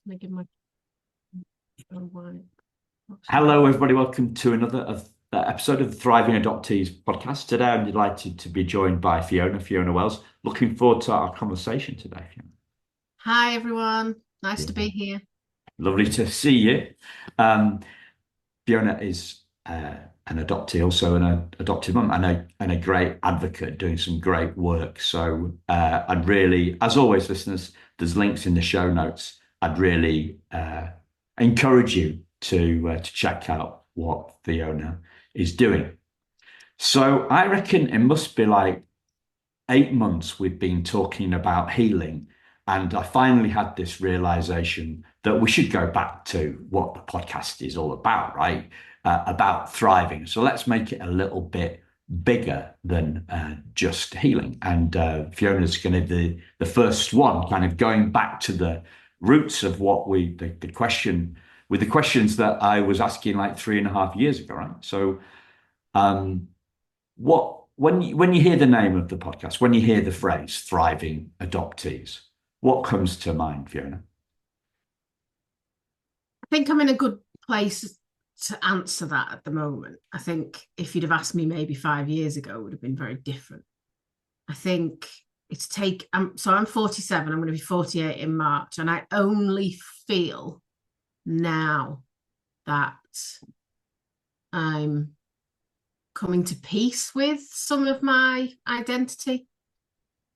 Let me give my Hello, everybody. Welcome to another episode of the Thriving Adoptees podcast. Today, I'm delighted to be joined by Fiona Wells. Looking forward to our conversation today, Fiona. Hi, everyone. Nice to be Yeah. here. Lovely to see you. Um, Fiona is an adoptee, also an adopted mum, and a great advocate doing some great work. So, I'd really, as always, listeners, there's links in the show notes. I'd really encourage you to check out what Fiona is doing. So, I reckon it must be like 8 months we've been talking about healing, and I finally had this realization that we should go back to what the podcast is all about, right? About thriving. So let's make it a little bit bigger than just healing. And Fiona's going to be the first one, kind of going back to the roots of what the question, with the questions that I was asking like 3.5 years ago, right? So, um, what when you hear the name of the podcast, when you hear the phrase "thriving adoptees," what comes to mind, Fiona? I think I'm in a good place to answer that at the moment. I think if you'd have asked me maybe 5 years ago, it would have been very different. I think I'm 47, I'm going to be 48 in March, and I only feel now that I'm coming to peace with some of my identity.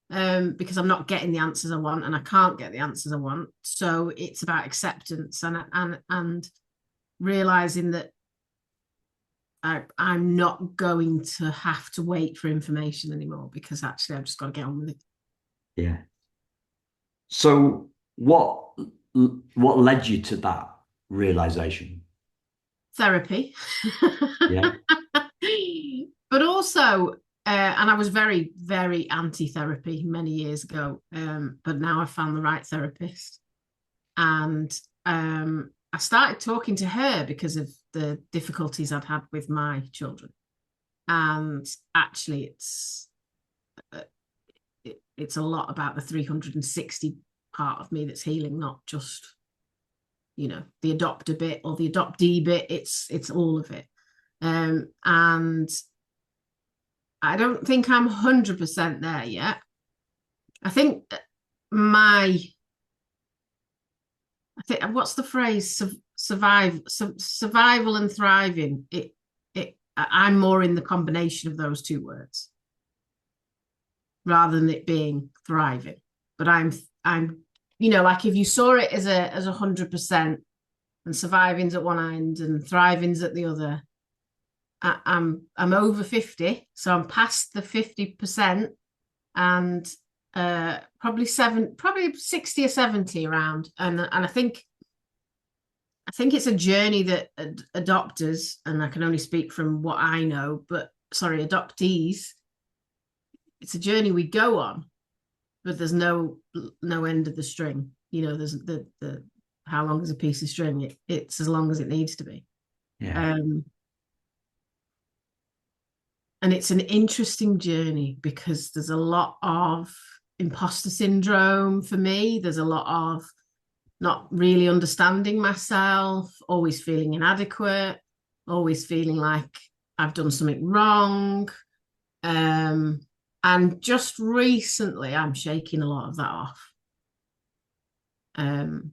Because I'm not getting the answers I want, and I can't get the answers I want. So it's about acceptance and realizing that I'm not going to have to wait for information anymore, because actually I've just got to get on with it. Yeah. So what led you to that realization? Therapy. Yeah. But also, and I was very, very anti-therapy many years ago, but now I found the right therapist. And I started talking to her because of the difficulties I'd had with my children. And actually, uh, it's a lot about the 360 part of me that's healing, not just the adopter bit or the adoptee bit. It's all of it. And I don't think I'm 100% there yet. I think my I think what's the phrase? Survival and thriving. I'm more in the combination of those two words rather than it being thriving. But I'm like if you saw it as 100% and surviving's at one end and thriving's at the other. I'm over 50, so I'm past the 50%, and probably 60 or 70 around, and I think it's a journey that adopters, and I can only speak from what I know, but sorry, adoptees, it's a journey we go on, but there's no end of the string. There's the how long is a piece of string? It's as long as it needs to be. Yeah. Um, and it's an interesting journey because there's a lot of imposter syndrome for me. There's a lot of not really understanding myself, always feeling inadequate, always feeling like I've done something wrong. Um, and just recently, I'm shaking a lot of that off. Um,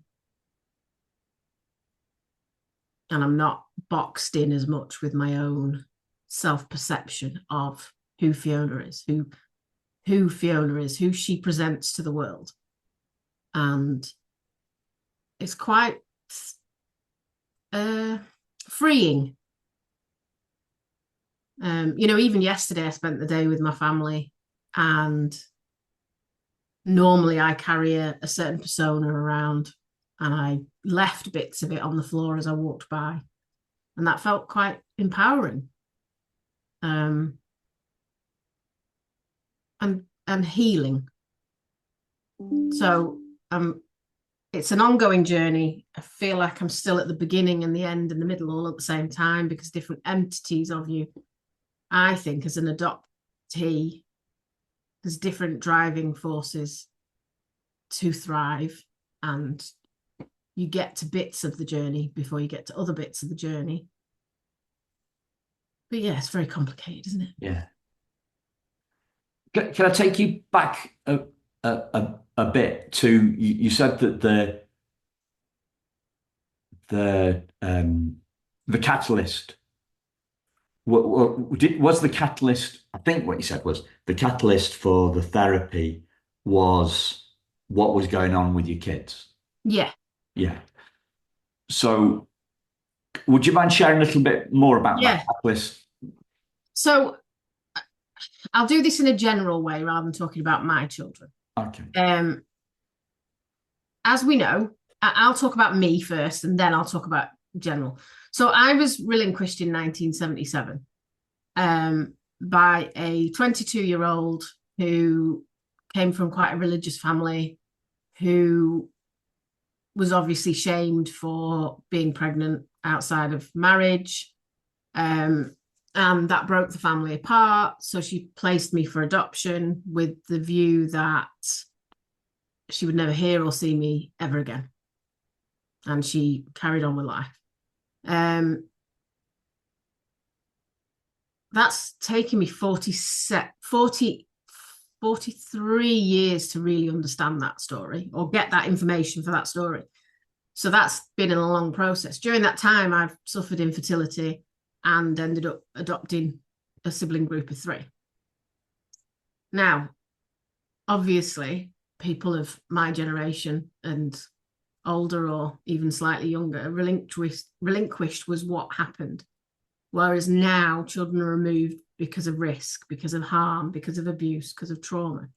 and I'm not boxed in as much with my own self-perception of who Fiona is, who Fiona is, who she presents to the world. And it's quite freeing. Even yesterday I spent the day with my family, and normally I carry a certain persona around, and I left bits of it on the floor as I walked by, and that felt quite empowering, um, and healing. So it's an ongoing journey. I feel like I'm still at the beginning and the end and the middle all at the same time, because different entities of you, I think, as an adoptee, there's different driving forces to thrive. And you get to bits of the journey before you get to other bits of the journey. But yeah, it's very complicated, isn't it? Yeah. Can I take you back a bit to you said that the catalyst was the catalyst. I think what you said was the catalyst for the therapy was what was going on with your kids. Yeah. Yeah. So would you mind sharing a little bit more about that Yeah. catalyst? So I'll do this in a general way rather than talking about my children. Okay. Um, as we know, I'll talk about me first and then I'll talk about general. So I was relinquished in 1977 by a 22-year-old who came from quite a religious family, who was obviously shamed for being pregnant outside of marriage. And that broke the family apart. So she placed me for adoption with the view that she would never hear or see me ever again. And she carried on with life. That's taken me 43 years to really understand that story or get that information for that story. So that's been a long process. During that time, I've suffered infertility and ended up adopting a sibling group of 3. Now, obviously, people of my generation and older or even slightly younger, relinquished was what happened. Whereas now children are removed because of risk, because of harm, because of abuse, because of trauma.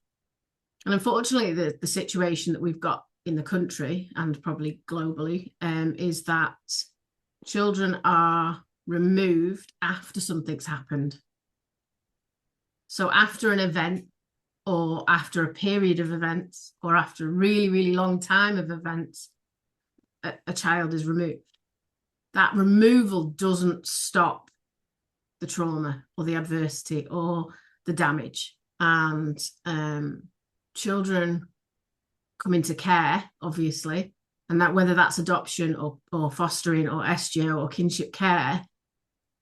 And unfortunately, the situation that we've got in the country and probably globally is that children are removed after something's happened. So after an event or after a period of events or after a really, really long time of events, a child is removed. That removal doesn't stop the trauma or the adversity or the damage. And children come into care, obviously, and that whether that's adoption or fostering or SGO or kinship care,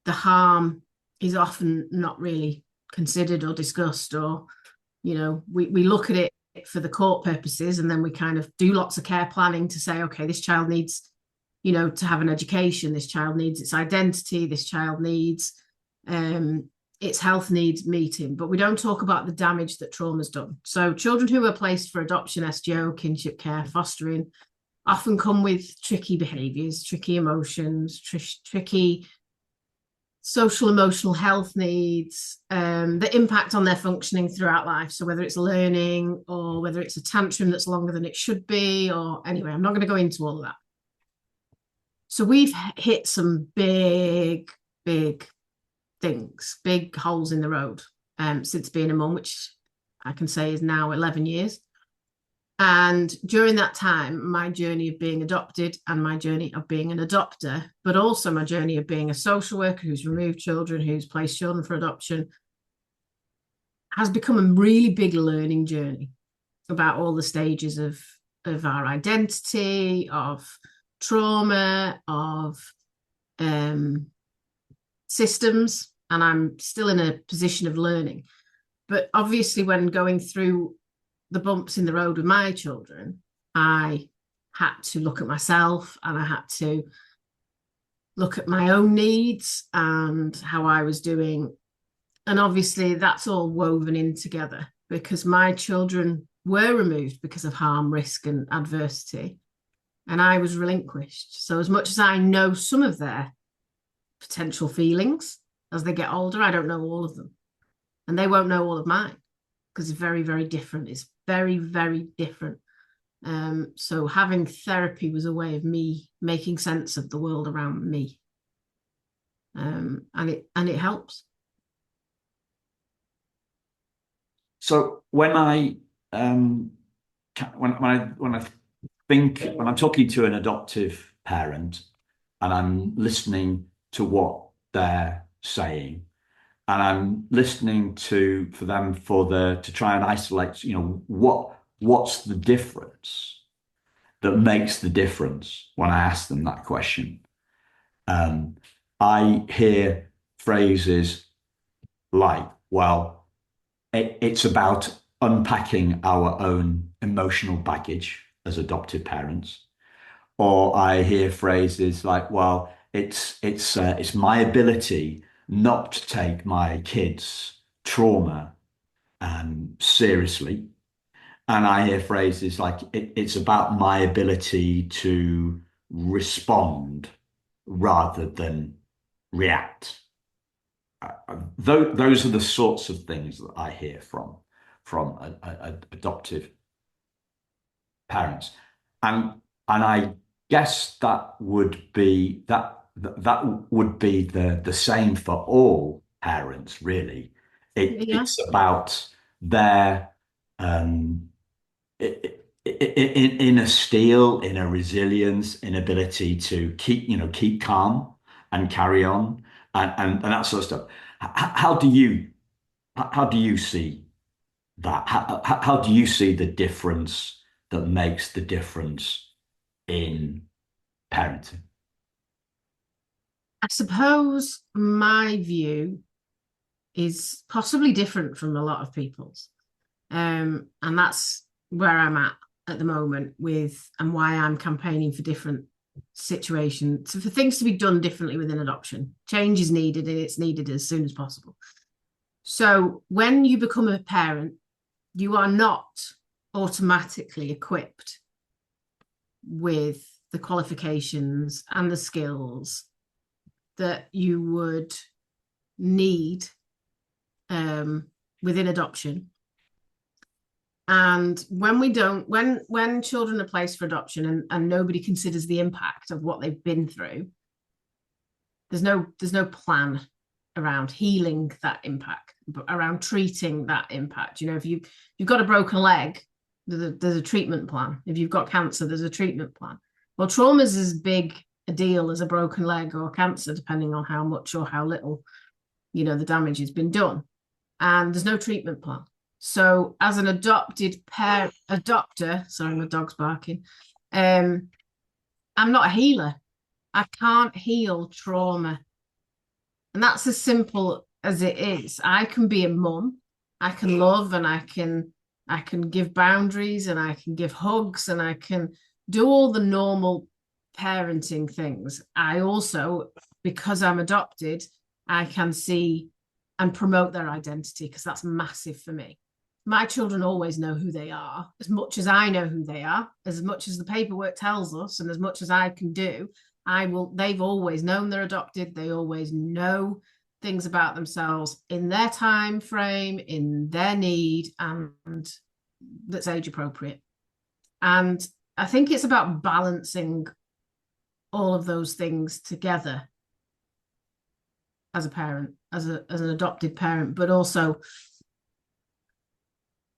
the harm is often not really considered or discussed, or, you know, we look at it for the court purposes and then we kind of do lots of care planning to say, okay, this child needs, you know, to have an education, this child needs its identity, this child needs its health needs meeting, but we don't talk about the damage that trauma's done. So children who are placed for adoption, SGO, kinship care, fostering often come with tricky behaviours, tricky emotions, tricky social emotional health needs that impact on their functioning throughout life. So whether it's learning or whether it's a tantrum that's longer than it should be, or anyway, I'm not going to go into all of that. So we've hit some big things, big holes in the road since being a mum, which I can say is now 11 years. And during that time, my journey of being adopted and my journey of being an adopter, but also my journey of being a social worker who's removed children, who's placed children for adoption, has become a really big learning journey about all the stages of our identity, of trauma, of systems. And I'm still in a position of learning. But obviously, when going through the bumps in the road with my children, I had to look at myself and I had to look at my own needs and how I was doing. And obviously that's all woven in together because my children were removed because of harm, risk and adversity. And I was relinquished. So as much as I know some of their potential feelings as they get older, I don't know all of them. And they won't know all of mine because it's very, very different. It's very, very different. So having therapy was a way of me making sense of the world around me. And it helps. So when I when I think when I'm talking to an adoptive parent and I'm listening to what they're saying and I'm listening for them to try and isolate, you know, what's the difference? that makes the difference when I ask them that question. Um, I hear phrases like, well, it's about unpacking our own emotional baggage as adopted parents. Or I hear phrases like, well, it's my ability not to take my kids' trauma seriously. And I hear phrases like, it's about my ability to respond rather than react. Those are the sorts of things that I hear from adoptive parents, and I guess that would be the same for all parents, really. Yeah, It's about their um, inner steel, inner resilience, inability to keep calm and carry on, and that sort of stuff. How do you see that? How do you see the difference that makes the difference in parenting? I suppose my view is possibly different from a lot of people's. And that's where I'm at the moment with and why I'm campaigning for different situations, for things to be done differently within adoption. Change is needed and it's needed as soon as possible. So when you become a parent, you are not automatically equipped with the qualifications and the skills that you would need within adoption. And when we don't, when children are placed for adoption and nobody considers the impact of what they've been through, there's no plan around healing that impact, around treating that impact. You know, if you've got a broken leg, there's a treatment plan. If you've got cancer, there's a treatment plan. Well, trauma is as big a deal as a broken leg or cancer, depending on how much or how little, the damage has been done. And there's no treatment plan. So as an adopter, sorry, my dog's barking. I'm not a healer. I can't heal trauma. And that's as simple as it is. I can be a mum. I can love and I can give boundaries and I can give hugs and I can do all the normal parenting things. I also, because I'm adopted, I can see and promote their identity because that's massive for me. My children always know who they are, as much as I know who they are, as much as the paperwork tells us, and as much as I can do. They've always known they're adopted. They always know things about themselves in their time frame, in their need, and that's age appropriate. And I think it's about balancing all of those things together as a parent, as an adopted parent, but also,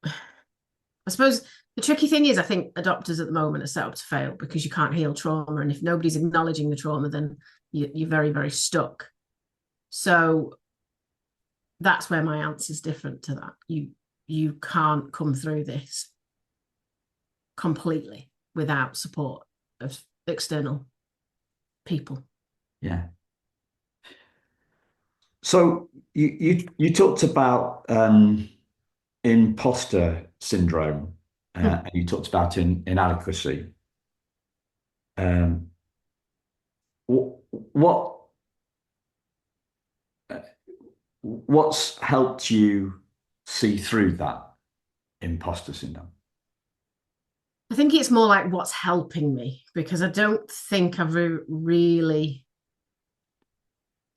I suppose the tricky thing is, I think adopters at the moment are set up to fail because you can't heal trauma. And if nobody's acknowledging the trauma, then you're very, very stuck. So that's where my answer is different to that. You can't come through this completely without support of external people. Yeah. So you talked about imposter syndrome, and you talked about inadequacy. Um, what what's helped you see through that imposter syndrome? I think it's more like what's helping me because I don't think I've really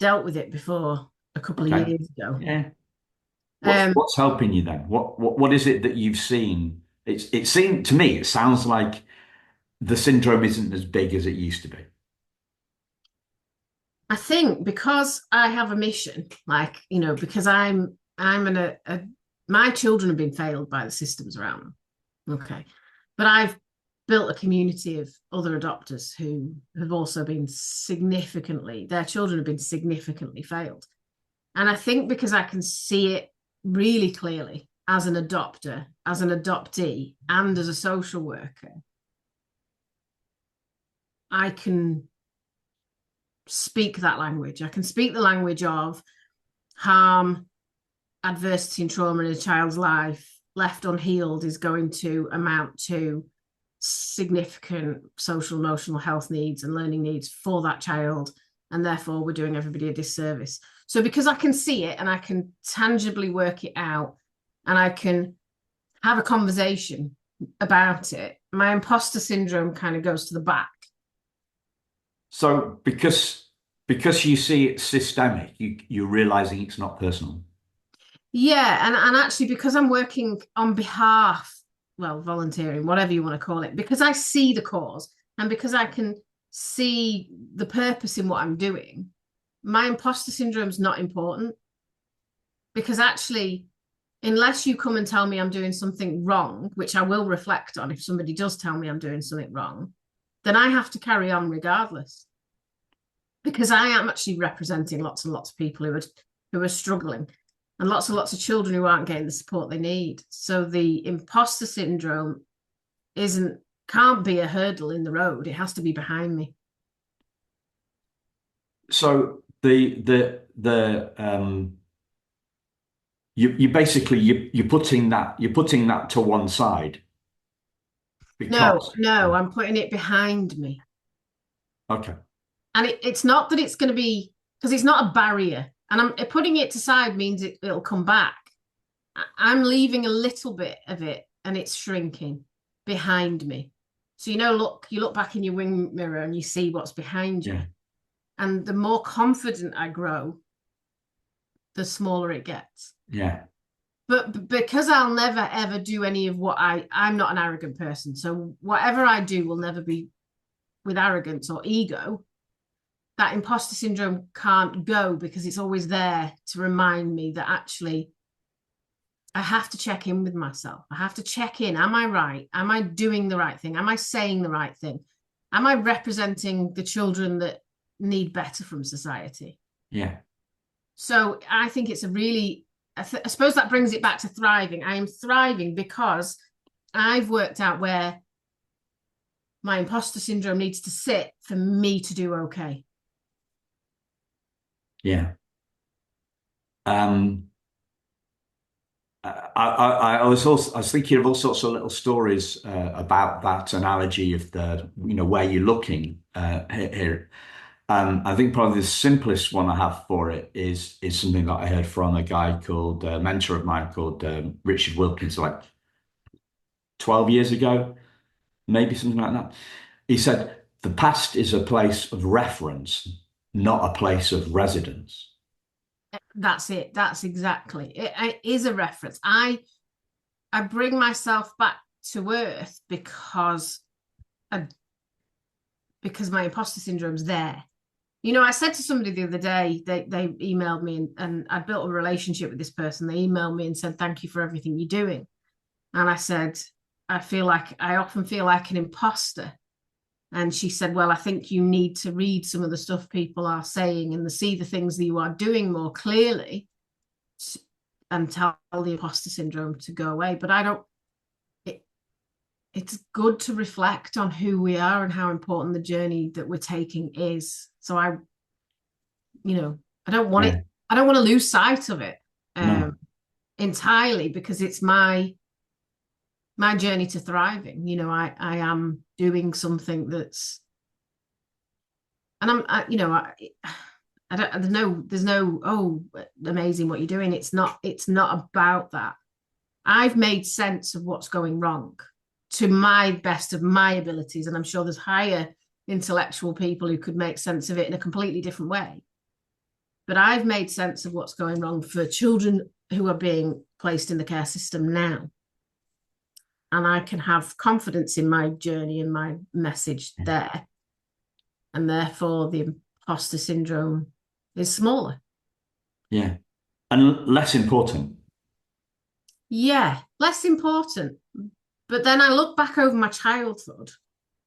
dealt with it before a couple of Okay. years ago. Yeah. What's Um, what's helping you then? What is it that you've seen? It seemed to me, it sounds like the syndrome isn't as big as it used to be. I think because I have a mission, like, because my children have been failed by the systems around them. Okay. But I've built a community of other adopters who have also been their children have been significantly failed. And I think because I can see it really clearly as an adopter, as an adoptee, and as a social worker, I can speak that language. I can speak the language of harm, adversity, and trauma in a child's life left unhealed is going to amount to significant social, emotional health needs and learning needs for that child. And therefore, we're doing everybody a disservice. So, because I can see it and I can tangibly work it out and I can have a conversation about it, my imposter syndrome kind of goes to the back. So because you see it's systemic, you're realizing it's not personal. Yeah, and actually because I'm working on behalf, well, volunteering, whatever you want to call it, because I see the cause and because I can see the purpose in what I'm doing, my imposter syndrome's not important. Because actually, unless you come and tell me I'm doing something wrong, which I will reflect on if somebody does tell me I'm doing something wrong, then I have to carry on regardless. Because I am actually representing lots and lots of people who are struggling and lots of children who aren't getting the support they need. So the imposter syndrome can't be a hurdle in the road. It has to be behind me. So you basically you're putting that to one side No, because no, I'm putting it behind me. okay. And it's not that it's going to be, because it's not a barrier. And I'm putting it aside means it'll come back. I'm leaving a little bit of it and it's shrinking behind me. So, you look back in your wing mirror and you see what's behind you. Yeah. And the more confident I grow, the smaller it gets. Yeah. But because I'll never ever do any of what I'm not an arrogant person. So whatever I do will never be with arrogance or ego. That imposter syndrome can't go because it's always there to remind me that actually I have to check in with myself. I have to check in. Am I right? Am I doing the right thing? Am I saying the right thing? Am I representing the children that need better from society? Yeah. So I think it's a really, I suppose that brings it back to thriving. I am thriving because I've worked out where my imposter syndrome needs to sit for me to do okay. Yeah. Um, I was thinking of all sorts of little stories about that analogy of where you're looking here. I think probably the simplest one I have for it is something that I heard from a guy called a mentor of mine called Richard Wilkins, like 12 years ago, maybe something like that. He said, "The past is a place of reference, not a place of residence." That's it. That's exactly it. It is a reference. I bring myself back to earth I, because my imposter syndrome's there. I said to somebody the other day, they emailed me and I built a relationship with this person. They emailed me and said, "Thank you for everything you're doing." And I said, I often feel like an imposter. And she said, "Well, I think you need to read some of the stuff people are saying and see the things that you are doing more clearly and tell the imposter syndrome to go away." But I don't, it, it's good to reflect on who we are and how important the journey that we're taking is. So I don't want it, Yeah. I don't want to lose sight of it No. entirely because it's my journey to thriving. I am doing something that's, and I don't, there's no, oh, amazing what you're doing. It's not about that. I've made sense of what's going wrong to my best of my abilities. And I'm sure there's higher intellectual people who could make sense of it in a completely different way. But I've made sense of what's going wrong for children who are being placed in the care system now. And I can have confidence in my journey and my message there. And therefore, the imposter syndrome is smaller. Yeah. And less important. Yeah, less important. But then I look back over my childhood.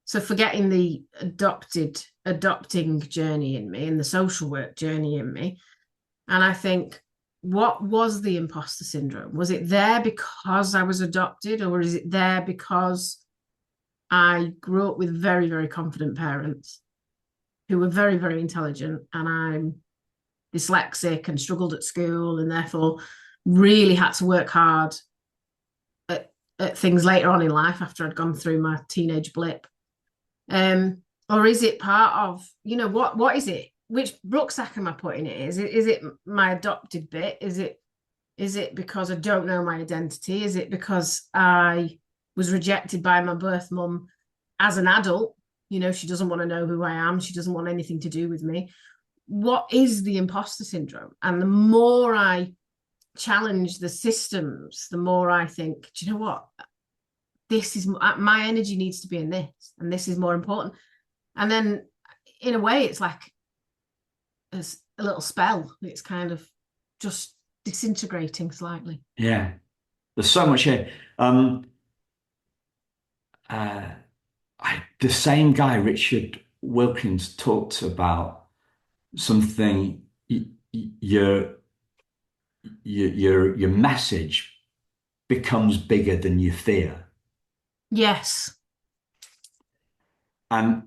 So forgetting the adopting journey in me and the social work journey in me. And I think, what was the imposter syndrome? Was it there because I was adopted, or is it there because I grew up with very, very confident parents who were very, very intelligent, and I'm dyslexic and struggled at school, and therefore really had to work hard at things later on in life after I'd gone through my teenage blip. Or is it part of, what is it? Which rucksack am I putting it? Is it my adopted bit? Is it because I don't know my identity? Is it because I was rejected by my birth mum as an adult? She doesn't want to know who I am. She doesn't want anything to do with me. What is the imposter syndrome? And the more I challenge the systems, the more I think, do you know what? This is my energy needs to be in this, and this is more important. And then, in a way, it's like a little spell. It's kind of just disintegrating slightly. Yeah. There's so much here. Uh, the same guy, Richard Wilkins, talked about something. Your your message becomes bigger than your fear, Yes. and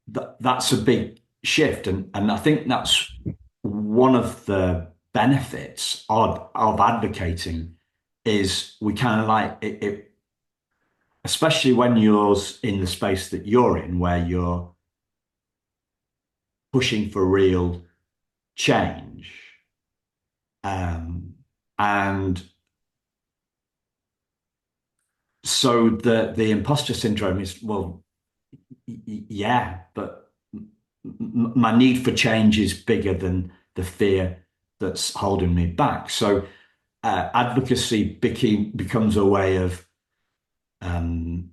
that's a big shift, and I think that's one of the benefits of advocating is we kind of like it, especially when you're in the space that you're in, where you're pushing for real change. And so the imposter syndrome is, well, yeah, but my need for change is bigger than the fear that's holding me back. So advocacy becomes a way of um,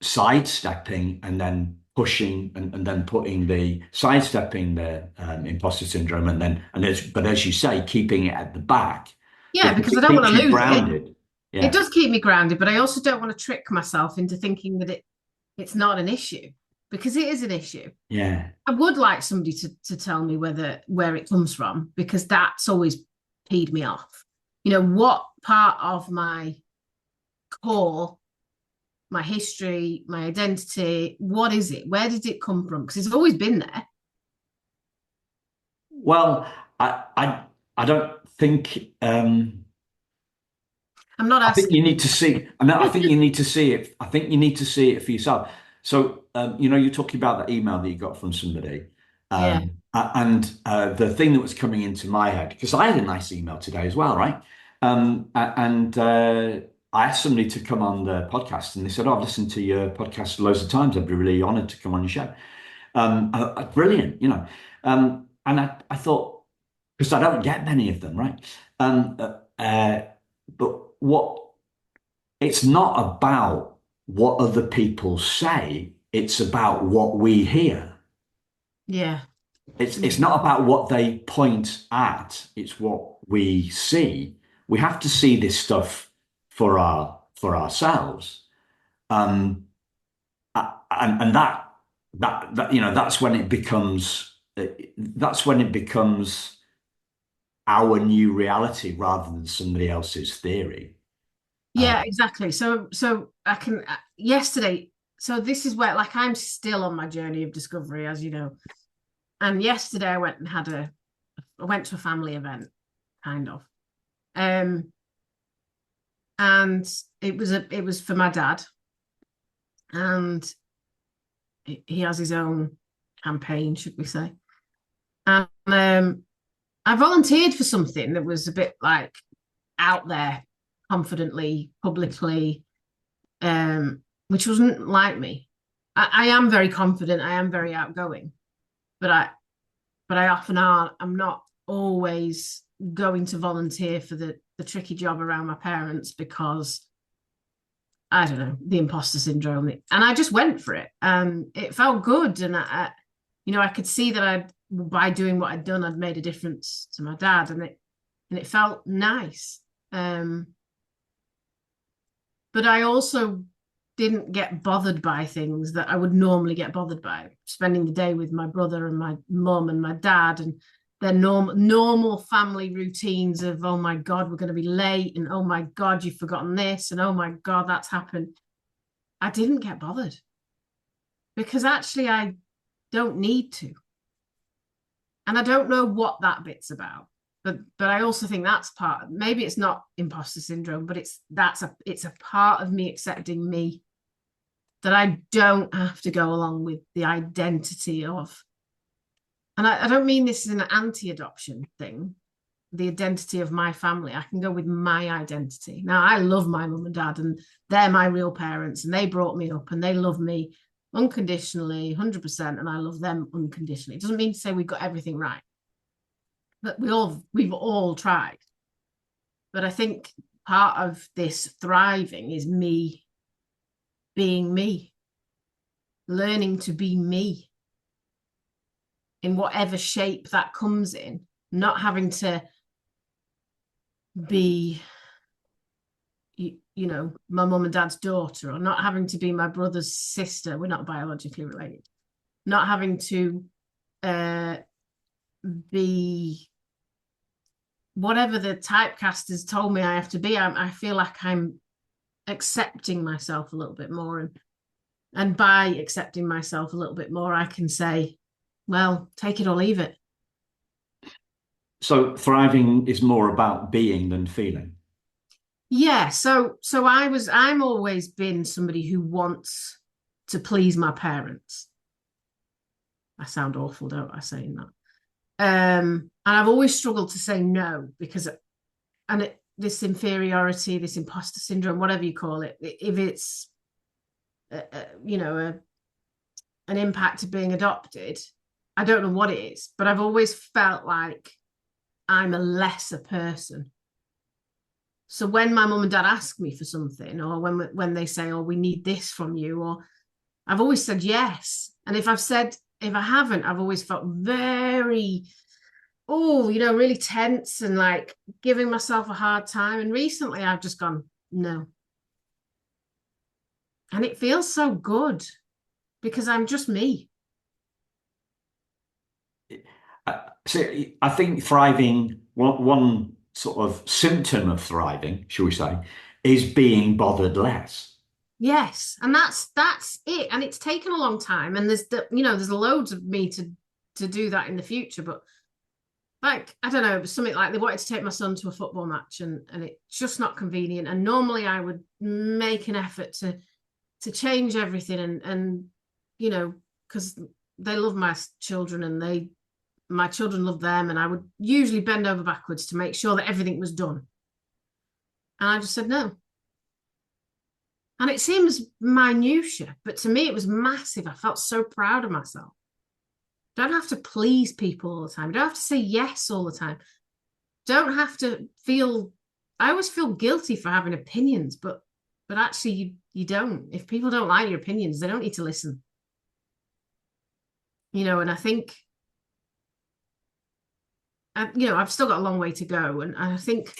sidestepping and then pushing and then putting the sidestepping the imposter syndrome but as you say, keeping it at the back Yeah, because because I it don't want keeps to you lose it. grounded. It Yeah, does keep me grounded, but I also don't want to trick myself into thinking that it's not an issue, because it is an issue. yeah. I would like somebody to tell me where it comes from, because that's always peed me off. What part of my core, my history, my identity, what is it? Where did it come from? Because it's always been there. Well, I don't think I'm not I think you asking. need to see. I mean, I think you need to see it. I think you need to see it for yourself. So, you're talking about that email that you got from somebody, Yeah. and the thing that was coming into my head because I had a nice email today as well, right? And I asked somebody to come on the podcast, and they said, "Oh, I've listened to your podcast loads of times. I'd be really honoured to come on your show." Brilliant, and I thought because I don't get many of them, right? Um, uh, uh, but what it's not about what other people say, it's about what we hear. Yeah. It's not about what they point at, it's what we see. We have to see this stuff for ourselves. Um, and that's when it becomes our new reality rather than somebody else's theory. Yeah, exactly. So I can yesterday. So this is where, like, I'm still on my journey of discovery, as you know. And yesterday I went to a family event, kind of. Um, and it was for my dad, and he has his own campaign, should we say? And I volunteered for something that was a bit like out there, confidently, publicly, which wasn't like me. I am very confident. I am very outgoing, but I often are. I'm not always going to volunteer for the tricky job around my parents because I don't know, the imposter syndrome. And I just went for it, and it felt good. And I could see that by doing what I'd done, I'd made a difference to my dad, and it felt nice. But I also didn't get bothered by things that I would normally get bothered by. Spending the day with my brother and my mum and my dad, and their normal family routines of, oh my God, we're going to be late, and oh my God, you've forgotten this, and oh my God, that's happened. I didn't get bothered because actually I don't need to. And I don't know what that bit's about. But I also think that's part, maybe it's not imposter syndrome, but it's a part of me accepting me, that I don't have to go along with the identity of, and I don't mean this is an anti-adoption thing, the identity of my family. I can go with my identity. Now, I love my mum and dad, and they're my real parents, and they brought me up, and they love me unconditionally, 100%, and I love them unconditionally. It doesn't mean to say we've got everything right, but we've all tried. But I think part of this thriving is me being me, learning to be me in whatever shape that comes in, not having to be, my mum and dad's daughter, or not having to be my brother's sister. We're not biologically related. Not having to be whatever the typecasters told me I have to be. I feel like I'm accepting myself a little bit more, and by accepting myself a little bit more, I can say, well, take it or leave it. So thriving is more about being than feeling. Yeah, so I'm always been somebody who wants to please my parents. I sound awful, don't I, saying that? And I've always struggled to say no, because this inferiority, this imposter syndrome, whatever you call it, if it's an impact of being adopted, I don't know what it is, but I've always felt like I'm a lesser person. So when my mum and dad ask me for something, or when they say, oh, we need this from you, or I've always said yes. And if I haven't, I've always felt very, really tense and like giving myself a hard time. And recently I've just gone, no. And it feels so good because I'm just me. So I think thriving, one sort of symptom of thriving, shall we say, is being bothered less. Yes, and that's it. And it's taken a long time, and there's loads of me to do that in the future. But like, I don't know, something like they wanted to take my son to a football match, and it's just not convenient. And normally I would make an effort to change everything, and because they love my children, and my children love them, and I would usually bend over backwards to make sure that everything was done. And I just said no. And it seems minutiae, but to me it was massive. I felt so proud of myself. Don't have to please people all the time. Don't have to say yes all the time. Don't have to feel, I always feel guilty for having opinions, but actually you don't. If people don't like your opinions, they don't need to listen. And I think, I've still got a long way to go. And I think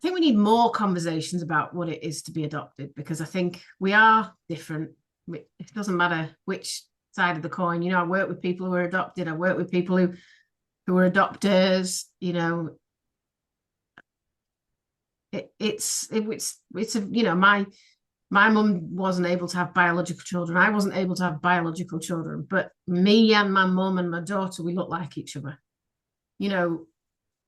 we need more conversations about what it is to be adopted, because I think we are different. It doesn't matter which side of the coin. I work with people who are adopted. I work with people who are adopters. It's my mum wasn't able to have biological children. I wasn't able to have biological children, but me and my mum and my daughter, we look like each other.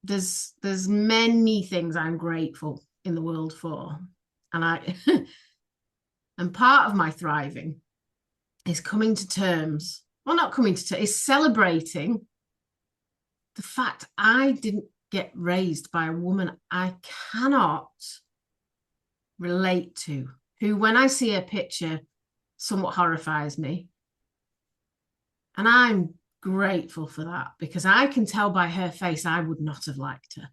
There's many things I'm grateful in the world for, and and part of my thriving is coming to terms, well, not coming to terms, is celebrating the fact I didn't get raised by a woman I cannot relate to, who, when I see a picture, somewhat horrifies me. And I'm grateful for that, because I can tell by her face I would not have liked her.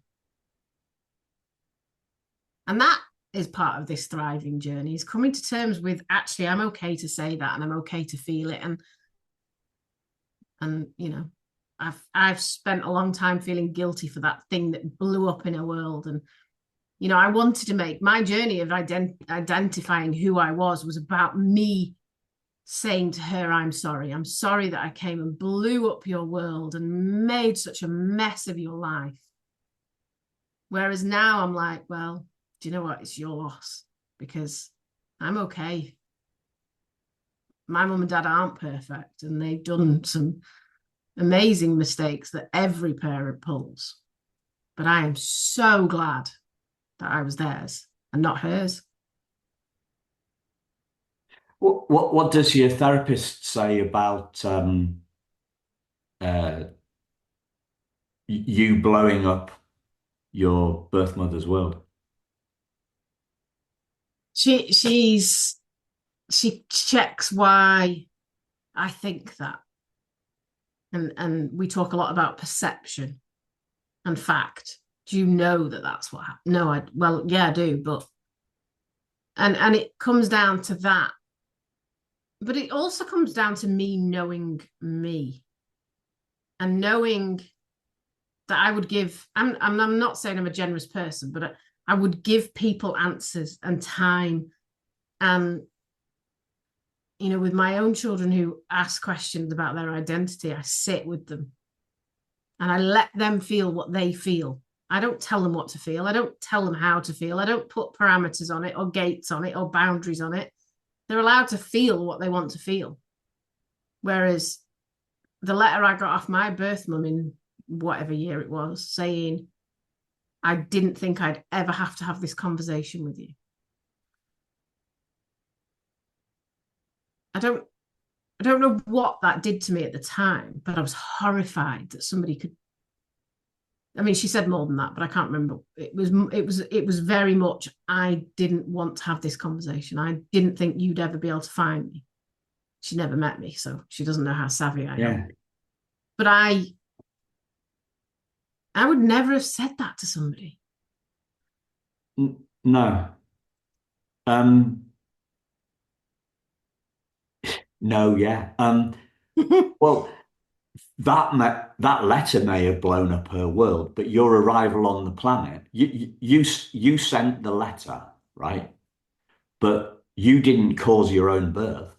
And that is part of this thriving journey, is coming to terms with, actually, I'm okay to say that, and I'm okay to feel it. And I've spent a long time feeling guilty for that thing that blew up in her world. And I wanted to make my journey of identifying who I was about me saying to her, I'm sorry. I'm sorry that I came and blew up your world and made such a mess of your life. Whereas now I'm like, well, do you know what? It's your loss because I'm okay. My mum and dad aren't perfect and they've done some amazing mistakes that every parent pulls. But I am so glad that I was theirs and not hers. What does your therapist say about uh, you blowing up your birth mother's world? She checks why I think that. And we talk a lot about perception and fact. Do you know that that's what happened? No, well, yeah, I do, but and it comes down to that. But it also comes down to me knowing me and knowing that I would give. I'm not saying I'm a generous person, but I would give people answers and time. And with my own children who ask questions about their identity, I sit with them and I let them feel what they feel. I don't tell them what to feel. I don't tell them how to feel. I don't put parameters on it or gates on it or boundaries on it. They're allowed to feel what they want to feel. Whereas the letter I got off my birth mum in whatever year it was saying, I didn't think I'd ever have to have this conversation with you. I don't know what that did to me at the time, but I was horrified that somebody could. I mean, she said more than that, but I can't remember. It was very much, I didn't want to have this conversation. I didn't think you'd ever be able to find me. She never met me, so she doesn't know how savvy I Yeah. am. But I would never have said that to somebody. No. Um, no, yeah. Well, that letter may have blown up her world, but your arrival on the planet, you sent the letter, right? But you didn't cause your own birth.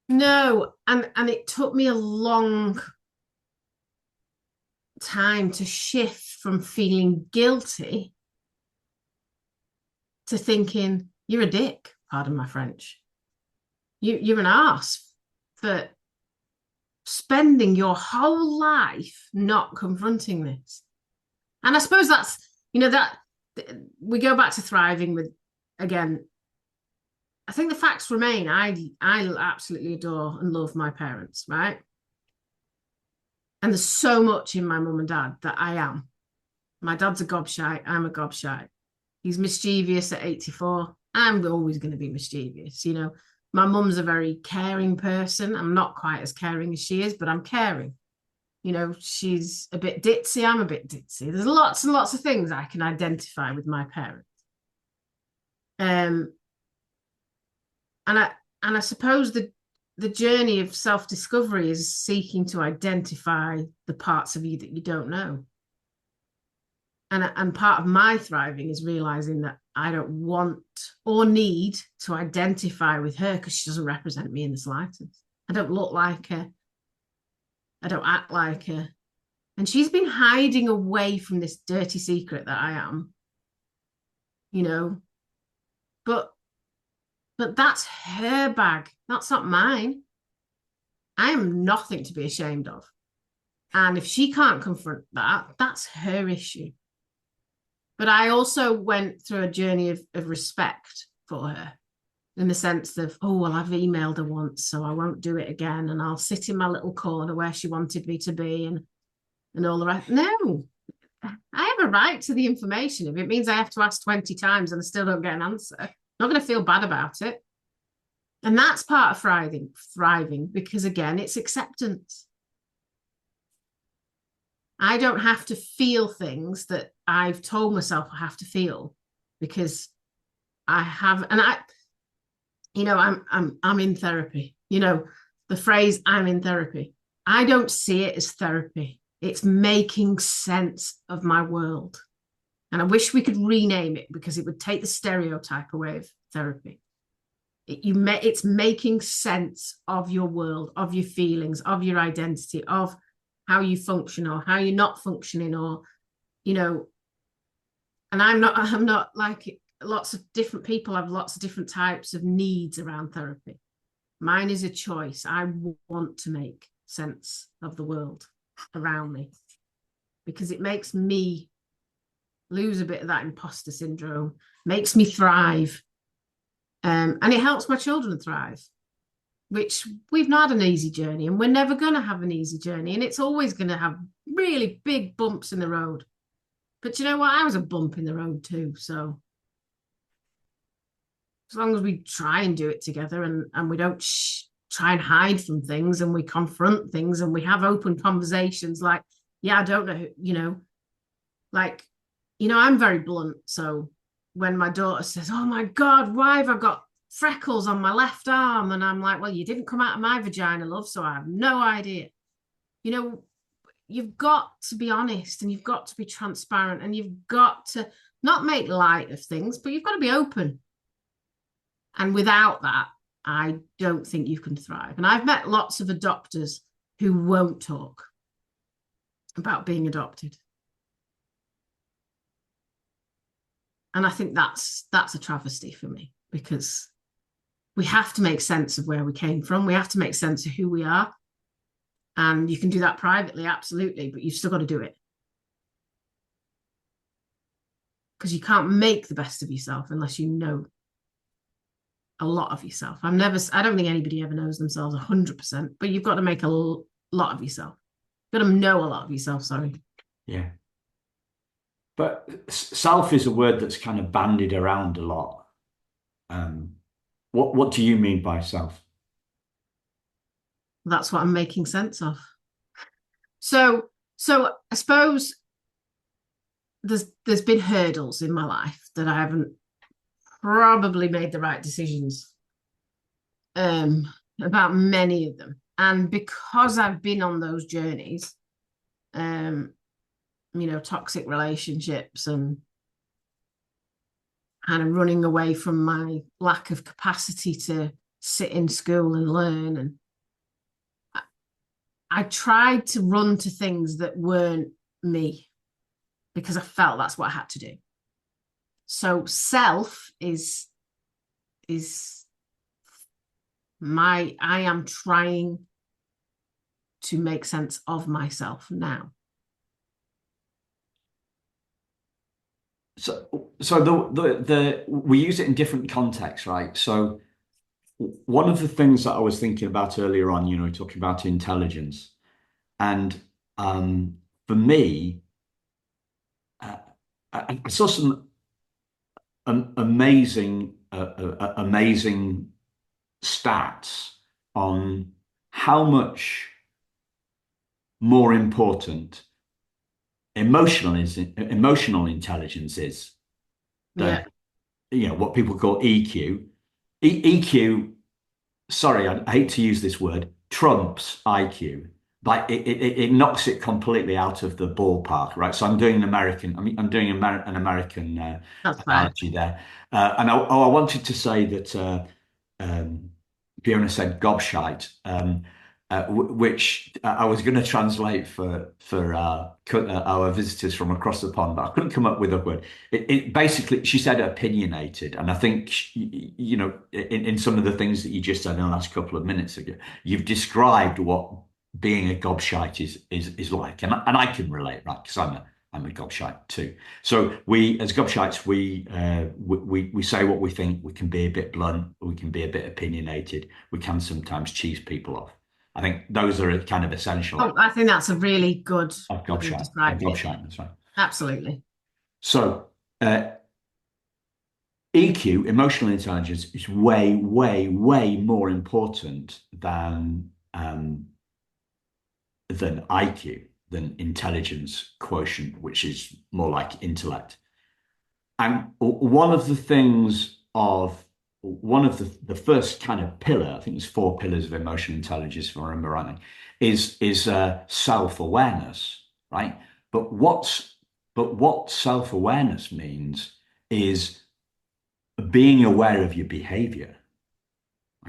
No, and it took me a long time to shift from feeling guilty to thinking you're a dick, pardon my French. You're an arse for spending your whole life not confronting this. And I suppose that's, that we go back to thriving with, again, I think the facts remain. I absolutely adore and love my parents, right? And there's so much in my mum and dad that I am. My dad's a gobshite. I'm a gobshite. He's mischievous at 84. I'm always going to be mischievous. My mum's a very caring person. I'm not quite as caring as she is, but I'm caring. She's a bit ditzy. I'm a bit ditzy. There's lots and lots of things I can identify with my parents. Um, and I suppose the journey of self-discovery is seeking to identify the parts of you that you don't know. And part of my thriving is realizing that I don't want or need to identify with her because she doesn't represent me in the slightest. I don't look like her. I don't act like her. And she's been hiding away from this dirty secret that I am, you know. But that's her bag. That's not mine. I am nothing to be ashamed of. And if she can't confront that, that's her issue. But I also went through a journey of respect for her in the sense of, oh, well, I've emailed her once, so I won't do it again. And I'll sit in my little corner where she wanted me to be and all the rest. No, I have a right to the information. If it means I have to ask 20 times and I still don't get an answer, I'm not going to feel bad about it. And that's part of thriving because, again, it's acceptance. I don't have to feel things that I've told myself I have to feel because I have, and I'm in therapy. The phrase "I'm in therapy." I don't see it as therapy. It's making sense of my world, and I wish we could rename it because it would take the stereotype away of therapy. It's making sense of your world, of your feelings, of your identity, of how you function or how you're not functioning, or you know. And I'm not like lots of different people have lots of different types of needs around therapy. Mine is a choice. I want to make sense of the world around me because it makes me lose a bit of that imposter syndrome, makes me thrive. And it helps my children thrive, which we've not had an easy journey and we're never going to have an easy journey. And it's always going to have really big bumps in the road. But you know what? I was a bump in the road too. So as long as we try and do it together and we don't try and hide from things and we confront things and we have open conversations like, yeah, I don't know, like, I'm very blunt. So when my daughter says, oh my God, why have I got freckles on my left arm? And I'm like, well, you didn't come out of my vagina, love, so I have no idea. You've got to be honest and you've got to be transparent and you've got to not make light of things, but you've got to be open. And without that, I don't think you can thrive. And I've met lots of adopters who won't talk about being adopted. And I think that's a travesty for me because we have to make sense of where we came from. We have to make sense of who we are. And you can do that privately, absolutely, but you've still got to do it. Because you can't make the best of yourself unless you know a lot of yourself. I don't think anybody ever knows themselves 100%, but you've got to make a lot of yourself. You've got to know a lot of yourself, sorry. Yeah. But self is a word that's kind of bandied around a lot. What do you mean by self? That's what I'm making sense of. So I suppose there's been hurdles in my life that I haven't probably made the right decisions about many of them. And because I've been on those journeys, toxic relationships and kind of running away from my lack of capacity to sit in school and learn. And I tried to run to things that weren't me because I felt that's what I had to do. So self is I am trying to make sense of myself now. So the we use it in different contexts, right? So one of the things that I was thinking about earlier on, talking about intelligence, and for me, I saw some amazing stats on how much more important emotional intelligence is than what people call EQ. EQ, sorry, I hate to use this word, trumps IQ. Like it knocks it completely out of the ballpark, right? So I'm doing an American, I'm doing an American analogy there. I wanted to say that Fiona said gobshite, which I was going to translate for our visitors from across the pond, but I couldn't come up with a word. It basically, she said opinionated, and I think in some of the things that you just said in the last couple of minutes ago, you've described what being a gobshite is like, and I can relate, right? Because I'm a gobshite too. So we, as gobshites, we say what we think. We can be a bit blunt. We can be a bit opinionated. We can sometimes cheese people off. I think those are kind of essential. Oh, I think that's a really good gobshite. Gobshite, that's right. Absolutely. So EQ, emotional intelligence, is way, way, way more important than IQ, than intelligence quotient, which is more like intellect. And one of the first kind of pillar, I think there's 4 pillars of emotional intelligence, if I remember rightly, is self-awareness, right? But what self-awareness means is being aware of your behavior.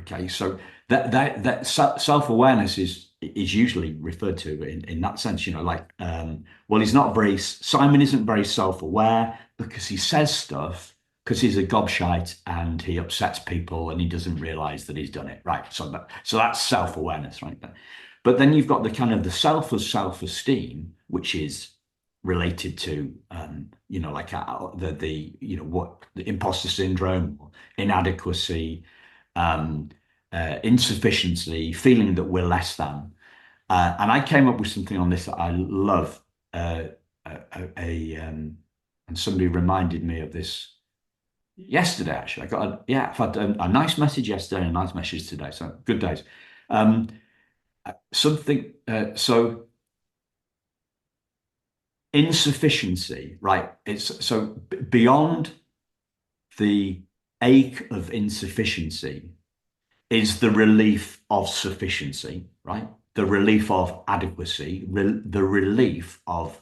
Okay, so that self-awareness is usually referred to in that sense, like well, he's not very Simon isn't very self-aware because he says stuff because he's a gobshite and he upsets people and he doesn't realize that he's done it. Right. So that's self-awareness, right? But then you've got the kind of the self of self-esteem, which is related to like the what the imposter syndrome, inadequacy, um, insufficiency, feeling that we're less than. And I came up with something on this that I love. Uh, and somebody reminded me of this yesterday. Actually, I've had a nice message yesterday and a nice message today. So good days. Um, something. So insufficiency, right? It's so beyond the ache of insufficiency is the relief of sufficiency, right? The relief of adequacy, the relief of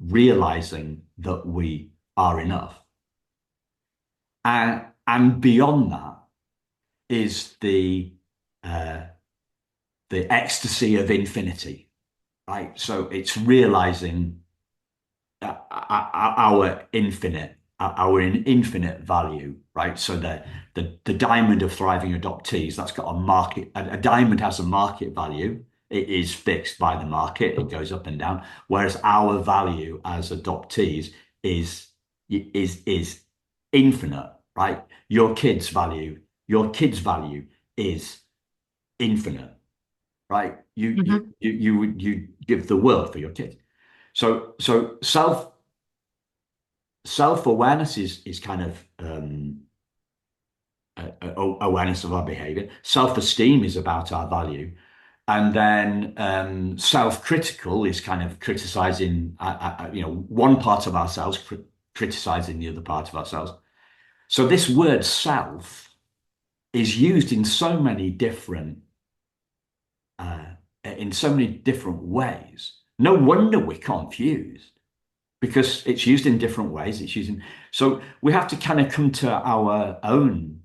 realizing that we are enough. And beyond that is uh, the ecstasy of infinity, right? So it's realizing our infinite value, right? So the diamond of thriving adoptees, that's got a market. A diamond has a market value. It is fixed by the market. It goes up and down. Whereas our value as adoptees is infinite, right? Your kids' value is infinite, right? Mhm. You give the world for your kids. So self-awareness is kind of awareness of our behavior. Self-esteem is about our value. And then self-critical is kind of criticizing, one part of ourselves, criticizing the other part of ourselves. So this word self is used uh, in so many different ways. No wonder we're confused because it's used in different ways. So we have to kind of come to um,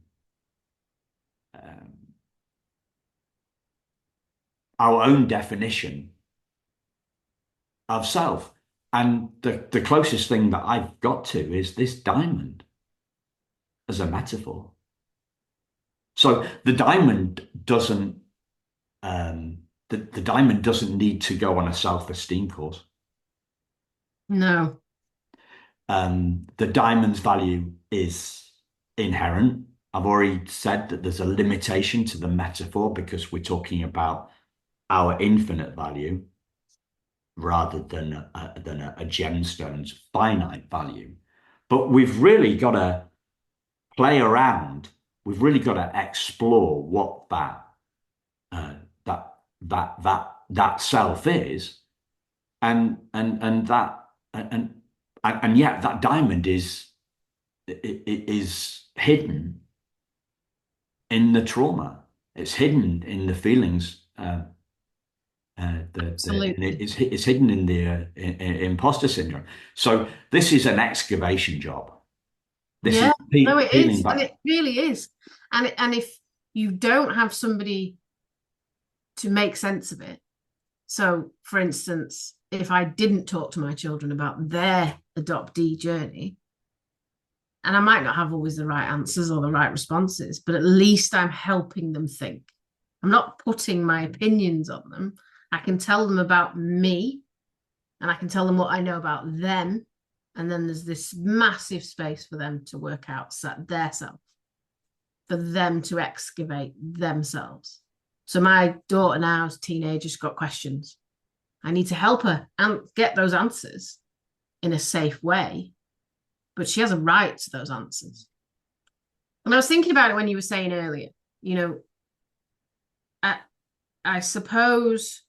our own definition of self. And the closest thing that I've got to is this diamond as a metaphor. So um, the diamond doesn't need to go on a self-esteem course. No. The diamond's value is inherent. I've already said that there's a limitation to the metaphor because we're talking about our infinite value rather than a gemstone's finite value. But we've really got to play around. We've really got to explore what uh, that self is, and that and yet that diamond is hidden in the trauma. It's hidden in the feelings. Absolutely. It's hidden in the imposter syndrome. So this is an excavation job. This is Yeah. No, it peeling is, and back. it really is. And if you don't have somebody to make sense of it, so for instance, if I didn't talk to my children about their adoptee journey, and I might not have always the right answers or the right responses, but at least I'm helping them think. I'm not putting my opinions on them. I can tell them about me and I can tell them what I know about them. And then there's this massive space for them to work out their self, for them to excavate themselves. So my daughter now, as a teenager, has got questions. I need to help her and get those answers in a safe way, but she has a right to those answers. And I was thinking about it when you were saying earlier, you know, I, I suppose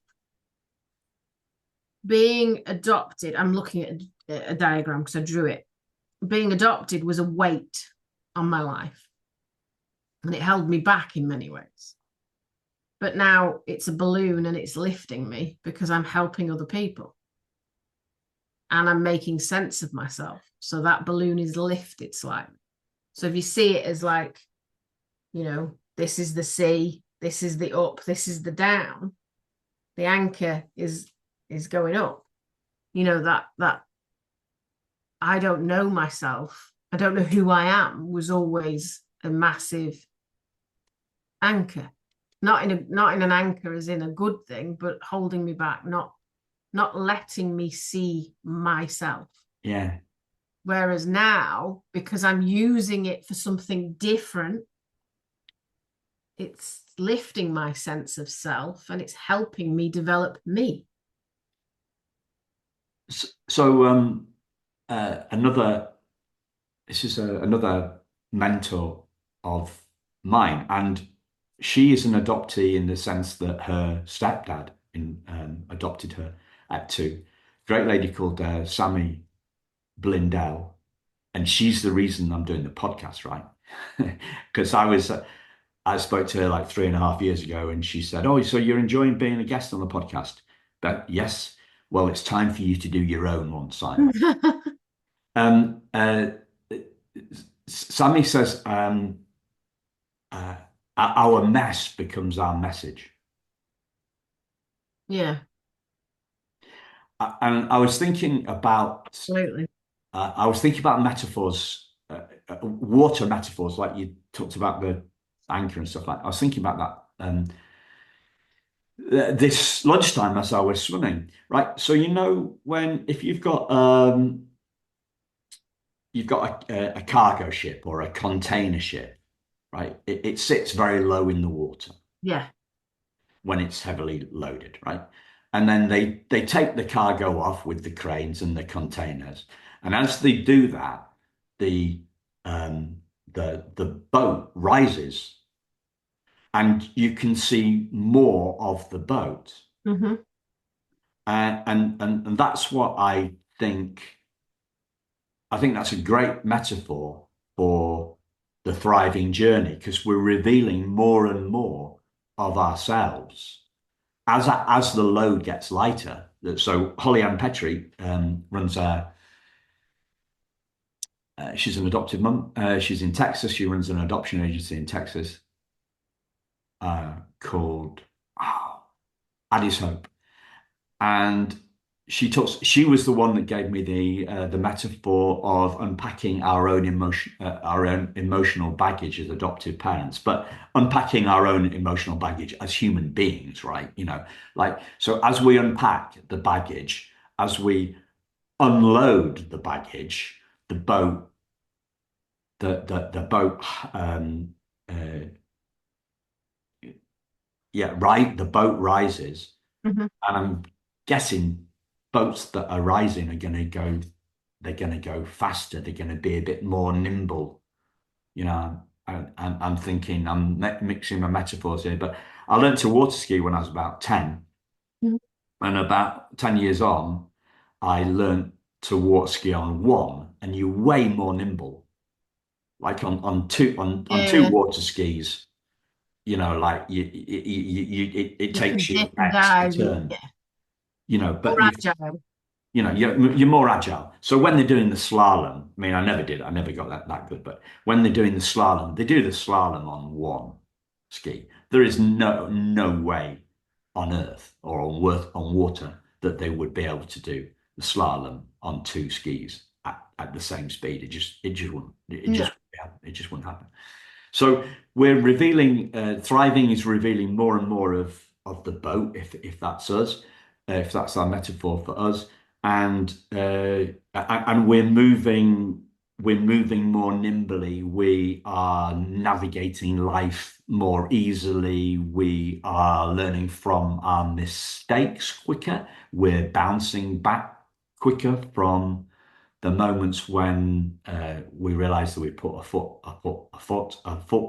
being adopted, I'm looking at a diagram because I drew it. Being adopted was a weight on my life and it held me back in many ways. But now it's a balloon and it's lifting me because I'm helping other people and I'm making sense of myself. So that balloon is lifted slightly. So if you see it as like, you know, this is the sea, this is the up, this is the down. The anchor is going up. That I don't know myself. I don't know who I am was always a massive anchor. Not in an anchor as in a good thing, but holding me back, not letting me see myself. Yeah. Whereas now, because I'm using it for something different, it's lifting my sense of self and it's helping me develop me. So, another, this is another mentor of mine, and she is an adoptee in the sense that her stepdad adopted her at 2. Great lady called Sammy Blindell, and she's the reason I'm doing the podcast, right? Because I spoke to her like 3.5 years ago, and she said, "Oh, so you're enjoying being a guest on the podcast?" But yes, well, it's time for you to do your own one, Simon. Um, uh, Sammy says, uh, "Our mess becomes our message." Yeah, And I was thinking about, absolutely. metaphors, water metaphors, like you talked about the anchor and stuff like that. I was thinking about that. This lunchtime as I was swimming, right? So when if you've got a cargo ship or a container ship, right? It sits very low in the water Yeah. when it's heavily loaded, right? And then they take the cargo off with the cranes and the containers, and as they do that, the um, the boat rises, and you can see more of the boat. Mm-hmm. And that's what I think. I think that's a great metaphor for the thriving journey, because we're revealing more and more of ourselves as the load gets lighter. So Holly Ann Petrie runs a. She's an adoptive mum. She's in Texas. She runs an adoption agency in Texas called Addie's Hope. And she was the one that gave me the metaphor of unpacking our own emotional baggage as adoptive parents, but unpacking our own emotional baggage as human beings, right? Like, so as we unpack the baggage, as we unload the baggage, the boat the boat uh, yeah, right, the boat rises. Mm-hmm. And I'm guessing boats that are rising they're going to go faster. They're going to be a bit more nimble. I'm thinking, I'm mixing my metaphors here, but I learned to water ski when I was about 10. Mm-hmm. And about 10 years on, I learned to water ski on one, and you're way more nimble. Like on two Yeah. water skis, like it You can takes you dip and X to dive. turn, Yeah. More but agile. you're more agile. So when they're doing the slalom, I mean, I never got that good, but when they're doing the slalom, they do the slalom on one ski. There is no way on earth or on water that they would be able to do the slalom on 2 skis at the same speed. No. It just wouldn't happen. So we're revealing, thriving is revealing more and more of the boat, if that's us, if that's our metaphor for us, and we're moving more nimbly. We are navigating life more easily. We are learning from our mistakes quicker. We're bouncing back quicker from the moments when we realize that we put a foot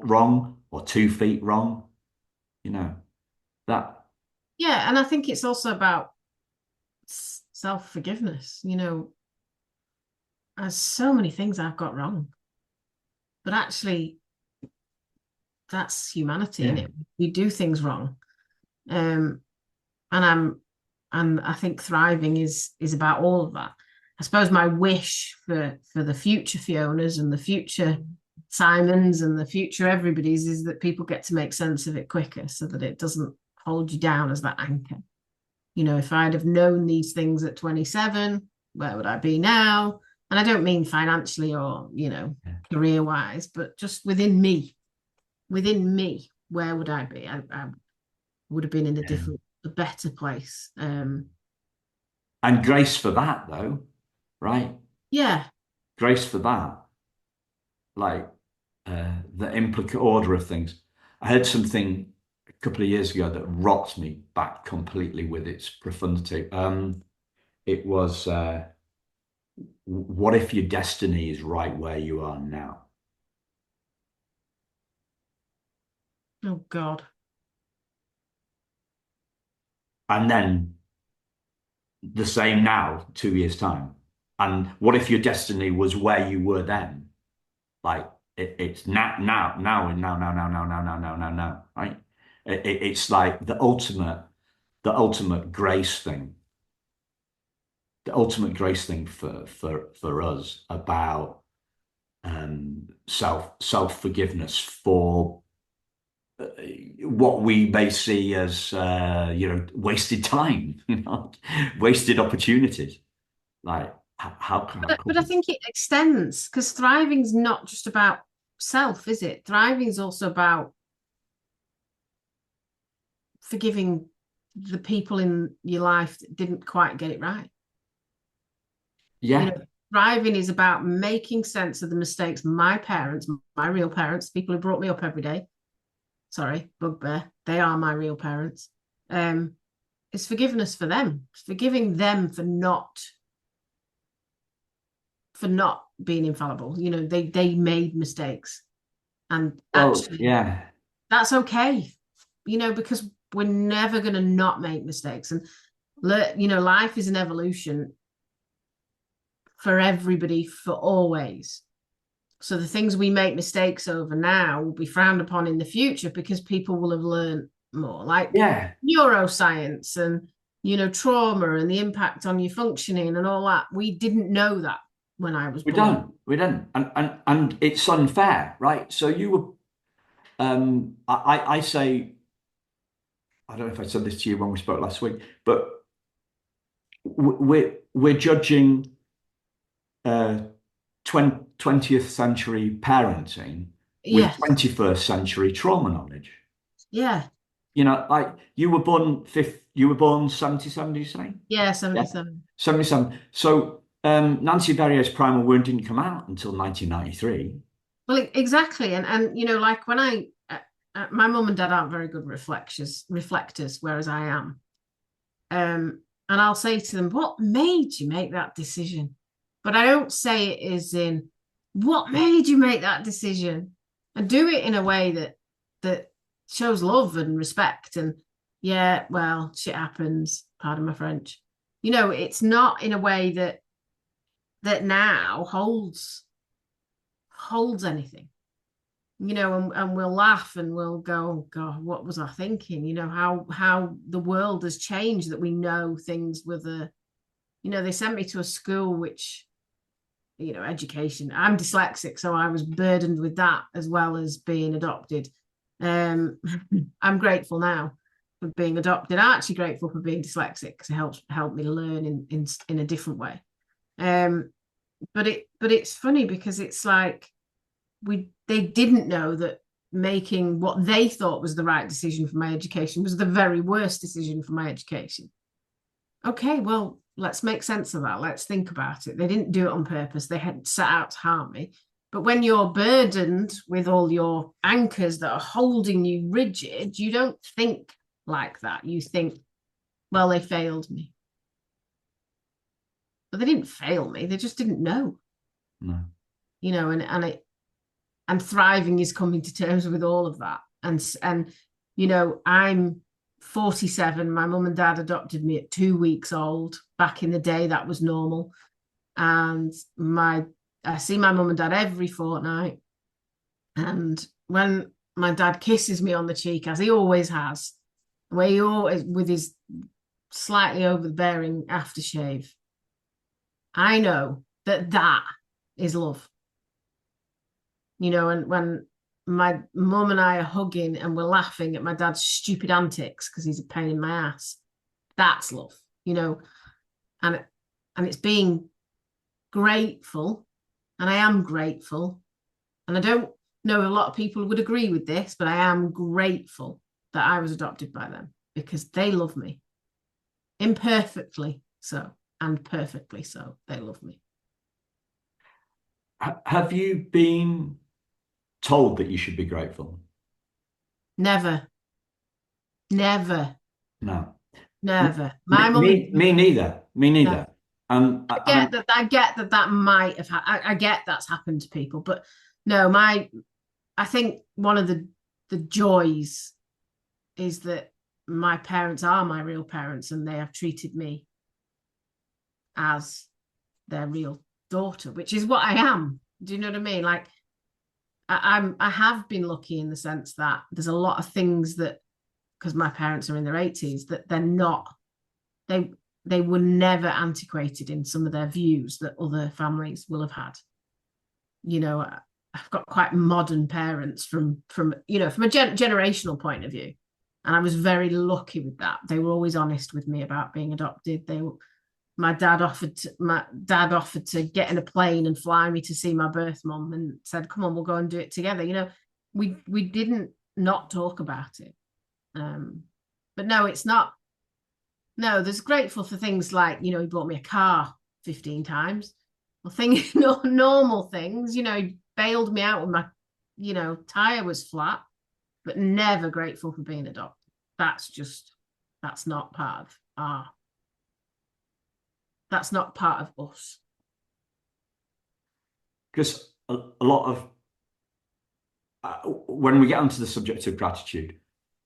wrong or 2 feet wrong, you know, that, Yeah, and I think it's also about self-forgiveness. There's so many things I've got wrong, but actually, that's humanity, in yeah, it. We do things wrong, um, and and I think thriving is about all of that. I suppose my wish for the future Fionas and the future Simon's and the future everybody's is that people get to make sense of it quicker so that it doesn't hold you down as that anchor. If I'd have known these things at 27, where would I be now? And I don't mean financially or, Yeah. career wise, but just within me, where would I be? I would have been in Yeah. a better place. And grace for that, though, right? Yeah. Grace for that, like the implicate order of things. I heard something a couple of years ago that rocked me back completely with its profundity. It was, what if your destiny is right where you are now? Oh God. And then the same now, 2 years' time. And what if your destiny was where you were then? Like it's now, right? It's like the ultimate grace thing, the ultimate grace thing for us about self forgiveness for what we may see as wasted time, wasted opportunities. Like how But I could think it extends because thriving's not just about self, is it? Thriving is also about forgiving the people in your life that didn't quite get it right. You yeah, know, thriving is about making sense of the mistakes my parents, my real parents, people who brought me up every day. Sorry, bugbear. They are my real parents. Um, it's forgiveness for them. It's forgiving them for not being infallible. They made mistakes. And well, actually, yeah, that's okay, because we're never going to not make mistakes. And, life is an evolution for everybody for always. So the things we make mistakes over now will be frowned upon in the future because people will have learned more, like yeah. neuroscience and, trauma and the impact on your functioning and all that. We didn't know that when I was born. We don't, and it's unfair, right? So you were, I say, I don't know if I said this to you when we spoke last week, but we're judging uh, 20th century parenting with Yes. 21st century trauma knowledge. Yeah. Like you were born 77, do you say? Yeah. Yeah, 77. 77. So Nancy Berrier's Primal Wound didn't come out until 1993. Well, exactly. And like when my mum and dad aren't very good reflectors, whereas I am. And I'll say to them, what made you make that decision? But I don't say it as in, what made you make that decision? And do it in a way that shows love and respect. And yeah, well, shit happens, pardon my French. It's not in a way that now holds anything. And we'll laugh and we'll go, oh God, what was I thinking? How the world has changed, that we know things with they sent me to a school which, education. I'm dyslexic, so I was burdened with that as well as being adopted. Um, I'm grateful now for being adopted. I'm actually grateful for being dyslexic because it helped me learn in a different way. Um, but it's funny because it's like they didn't know that making what they thought was the right decision for my education was the very worst decision for my education. Okay, well, let's make sense of that. Let's think about it. They didn't do it on purpose. They had set out to harm me. But when you're burdened with all your anchors that are holding you rigid, you don't think like that. You think, well, they failed me. But they didn't fail me. They just didn't know. No. And thriving is coming to terms with all of that. And I'm 47. My mum and dad adopted me at 2 weeks old. Back in the day, that was normal. And I see my mum and dad every fortnight. And when my dad kisses me on the cheek, as he always has, where he always with his slightly overbearing aftershave, I know that is love. And when my mum and I are hugging and we're laughing at my dad's stupid antics because he's a pain in my ass, that's love, and and it's being grateful, and I am grateful, and I don't know a lot of people would agree with this, but I am grateful that I was adopted by them because they love me imperfectly so and perfectly so. They love me. Have you been told that you should be grateful? Never, never, No. never. Me, My mum me, and me neither. Me no, neither. And I'm, I get that that might have I get that's happened to people, but no, I think one of the joys is that my parents are my real parents and they have treated me as their real daughter, which is what I am. Do you know what I mean? Like I have been lucky in the sense that there's a lot of things that, because my parents are in their 80s, that they're not they they were never antiquated in some of their views that other families will have had. I've got quite modern parents from from a generational point of view, and I was very lucky with that. They were always honest with me about being adopted. My dad offered to get in a plane and fly me to see my birth mum, and said, "Come on, we'll go and do it together." We didn't not talk about it. But no, it's not. No, there's grateful for things like, he bought me a car 15 times. Well, things, no, normal things, he bailed me out when my, tire was flat, but never grateful for being adopted. That's not part of that's not part of us. because a lot of when we get onto the subject of gratitude,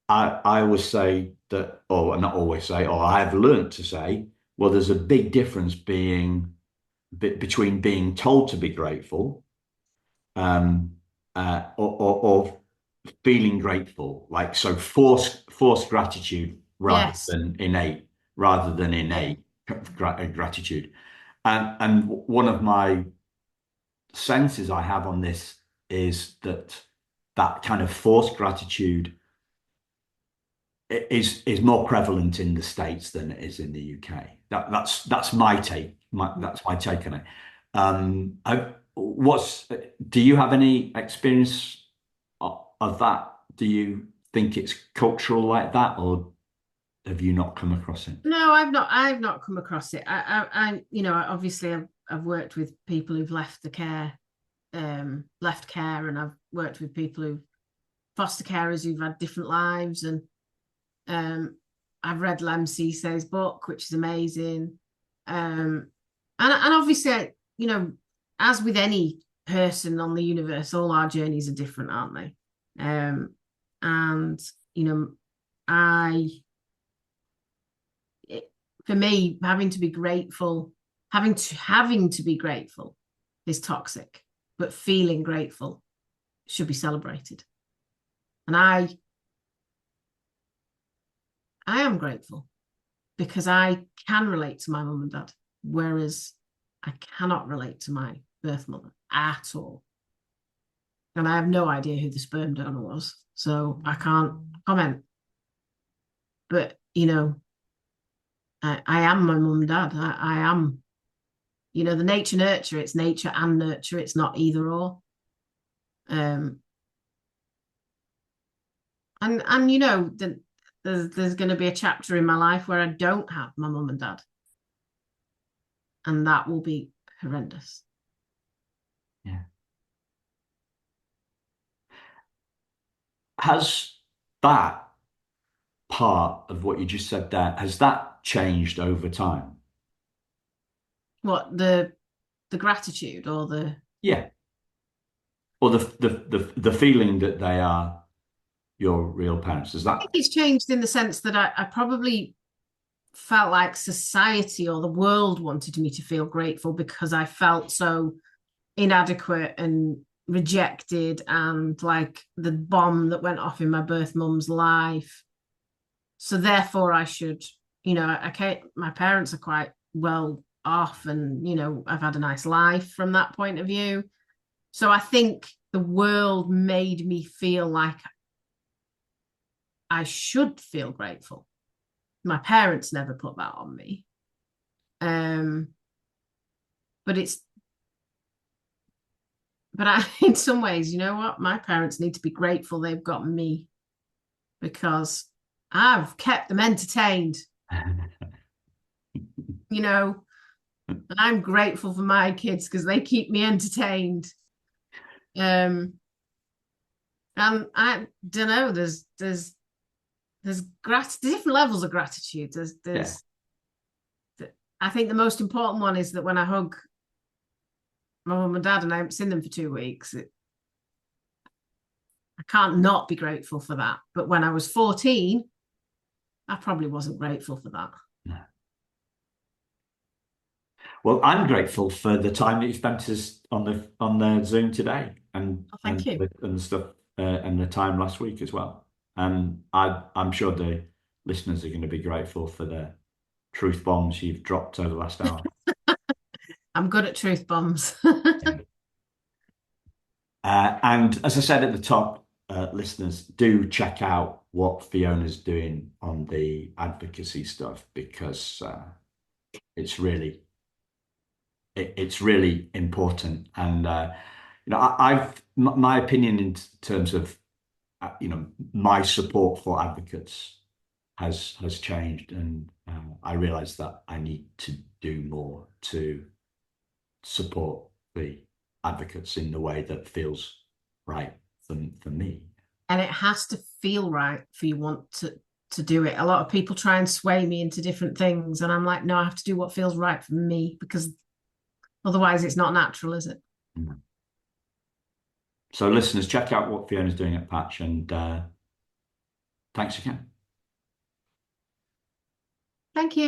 I always say that, or not always say, or I have learned to say, well, there's a big difference between being told to be grateful, um, or feeling grateful, like so forced gratitude Yes. rather than Yeah. innate gratitude. And one of my senses I have on this is that kind of forced gratitude is more prevalent in the States than it is in the UK. That's my take. That's my take on it. What's do you have any experience of that? Do you think it's cultural like that, or have you not come across it? No, I've not come across it. Obviously I've worked with people who've left care, and I've worked with people who've foster carers who've had different lives, and I've read Lem Cisse's book, which is amazing. And obviously, as with any person on the universe, all our journeys are different, aren't they? And you know, I it, for me, having to be grateful is toxic, but feeling grateful should be celebrated. And I am grateful because I can relate to my mum and dad, whereas I cannot relate to my birth mother at all. And I have no idea who the sperm donor was, so I can't comment. But I am my mum and dad. I am, the nature nurture. It's nature and nurture. It's not either or. Um, and there's going to be a chapter in my life where I don't have my mum and dad, and that will be horrendous. Yeah. Has that part of what you just said there, has that changed over time? What the gratitude or the Yeah. Or the feeling that they are your real parents. Is I that think it's changed in the sense that I probably felt like society or the world wanted me to feel grateful because I felt so inadequate and rejected, and like the bomb that went off in my birth mum's life. So therefore I should, I can't, my parents are quite well off, and I've had a nice life from that point of view. So I think the world made me feel like I should feel grateful. My parents never put that on me. Um, but it's but I in some ways, you know what? My parents need to be grateful they've got me because I've kept them entertained, you know, and I'm grateful for my kids because they keep me entertained. Um, and I don't know, there's different levels of gratitude. Yeah. I think the most important one is that when I hug my mum and dad and I haven't seen them for 2 weeks, I can't not be grateful for that. But when I was 14, I probably wasn't grateful for that. No. Well, I'm grateful for the time that you spent us on the Zoom today Oh, thank you. and the stuff and the time last week as well. And I'm sure the listeners are going to be grateful for the truth bombs you've dropped over the last hour. I'm good at truth bombs. Yeah. And as I said at the top, listeners, do check out what Fiona's doing on the advocacy stuff because it's really it's really important. And my opinion in terms of my support for advocates has changed, and I realize that I need to do more to support the advocates in the way that feels right for me. And it has to feel right for you want to do it. A lot of people try and sway me into different things, and I'm like, no, I have to do what feels right for me because otherwise it's not natural, is it? Mm. So, listeners, check out what Fiona's doing at Patch, and thanks again. Thank you.